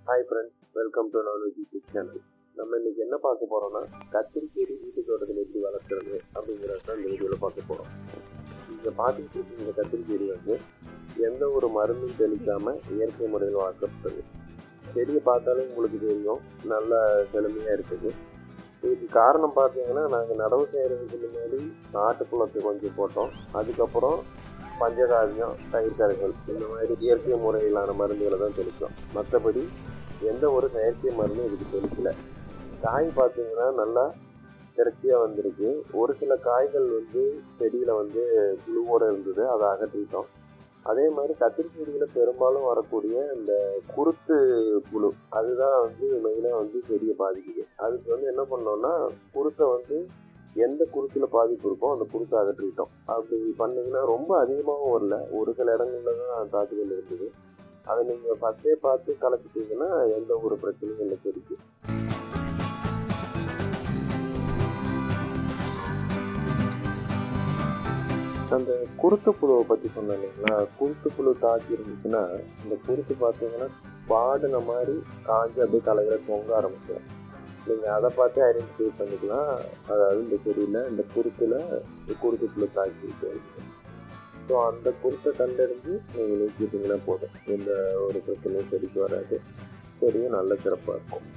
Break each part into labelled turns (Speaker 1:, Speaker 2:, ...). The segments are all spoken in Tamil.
Speaker 1: Hi friends, welcome to our YouTube channel. நம்ம இன்னைக்கு என்ன பார்க்க போறோம்னா கத்திரிக்கீரை வீட்டு தோட்டத்தில் எப்படி வளர்க்குறது அப்படிங்கிறத தான் இந்த வீடியோவில் பார்க்க போகிறோம். இங்கே பார்த்துட்டு இருக்க இந்த கத்திரிக்கீரை வந்து எந்த ஒரு மருந்தும் தெளிக்காமல் இயற்கை முறையில் வளர்க்கப்பட்டது. செடியை பார்த்தாலே உங்களுக்கு தெரியும், நல்ல செழுமையாக இருக்குது. இதுக்கு காரணம் பார்த்தீங்கன்னா, நாங்கள் நடவு செய்கிறதுக்கு முன்னாடி நாட்டுக்குளத்தை கொஞ்சம் போட்டோம். அதுக்கப்புறம் பஞ்சகாவியம், தயிர் கரைசல் இந்த மாதிரி இயற்கை முறையிலான மருந்துகளை தான் தெளித்தோம். மற்றபடி எந்த ஒரு செயற்கை மருந்தும் இதுக்கு தெளிக்கல. காய் பார்த்தீங்கன்னா நல்லா திரட்சியாக வந்திருக்கு. ஒரு சில காய்கள் வந்து செடியில் வந்து புழுவோடு இருந்தது, அதை அகற்றிட்டோம். அதே மாதிரி கத்திரிக்கீரையில் பெரும்பாலும் வரக்கூடிய இந்த குருத்து புழு, அதுதான் வந்து மெயினாக வந்து செடியை பாதிக்குது. அதுக்கு வந்து என்ன பண்ணோம்னா, குருத்தை வந்து எந்த குருத்தில் பாதிப்பு இருக்கோ அந்த குருத்தை அகற்றிட்டோம். அப்படி பண்ணிங்கன்னா ரொம்ப அதிகமாகவும் வரல, ஒரு சில இடங்கள்ல தான் தாக்குதல் இருந்தது. அதை நீங்கள் ஃபஸ்ட்டே பார்த்து கலச்சிட்டிங்கன்னா எந்த ஒரு பிரச்சனையும் இல்லை செடிக்கு. அந்த குருத்து புழுவை பற்றி சொன்னேன் இல்லைங்களா, குருத்து புழு தாக்கி இருந்துச்சுன்னா இந்த குருத்து பார்த்தீங்கன்னா பாடின மாதிரி காஞ்சி அப்படியே தலைகளை தொங்க ஆரம்பிச்சிடும். நீங்கள் அதை பார்த்து ஐடென்டிஃபை பண்ணிக்கலாம். அதாவது இந்த செடியில் இந்த குருத்தில் குருத்து புழு தாக்கிட்டு இருக்குது. ஸோ அந்த குருத்தை கண்டறிஞ்சு நீங்கள் நீக்கிட்டீங்கன்னா போதும், எந்த ஒரு பிரச்சனையும் செடிக்கு வராது. செடியும் நல்ல சிறப்பாக இருக்கும்.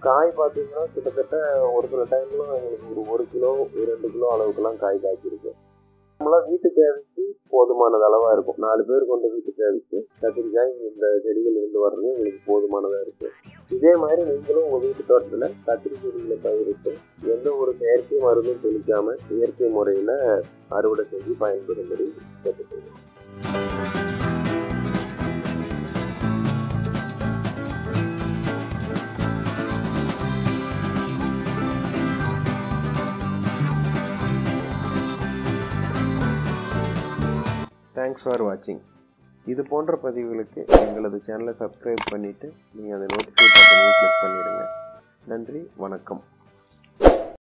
Speaker 1: காய் பார்த்தீங்கன்னா கிட்டத்தட்ட ஒரு சில டைம்ல எங்களுக்கு ஒரு கிலோ 2 கிலோ அளவுக்குலாம் காய் காய்ச்சிருக்கு. நம்மளாம் வீட்டு தேவைக்கு போதுமானது அளவாக இருக்கும். 4 பேர் கொண்ட வீட்டு தேவைக்கு கத்திரிக்காய் இந்த செடிகள் இருந்து வர்றது எங்களுக்கு போதுமானதாக இருக்குது. இதே மாதிரி நீங்களும் உங்கள் வீட்டு தோட்டத்தில் கத்திரி செடிகளை பயிரிட்டு எந்த ஒரு செயற்கை மருந்தும் தெளிக்காமல் இயற்கை முறையில் அறுவடை செஞ்சு பயன்படும்படி கேட்டுக்கொள்வோம். தேங்க்ஸ் ஃபார் வாட்சிங். இது போன்ற பதிவுகளுக்கு எங்களது சேனலை சப்ஸ்கிரைப் பண்ணிவிட்டு நீங்கள் அந்த நோட்டிஃபிகேஷன் பட்டனையும் கிளிக் பண்ணிடுங்க. நன்றி, வணக்கம்.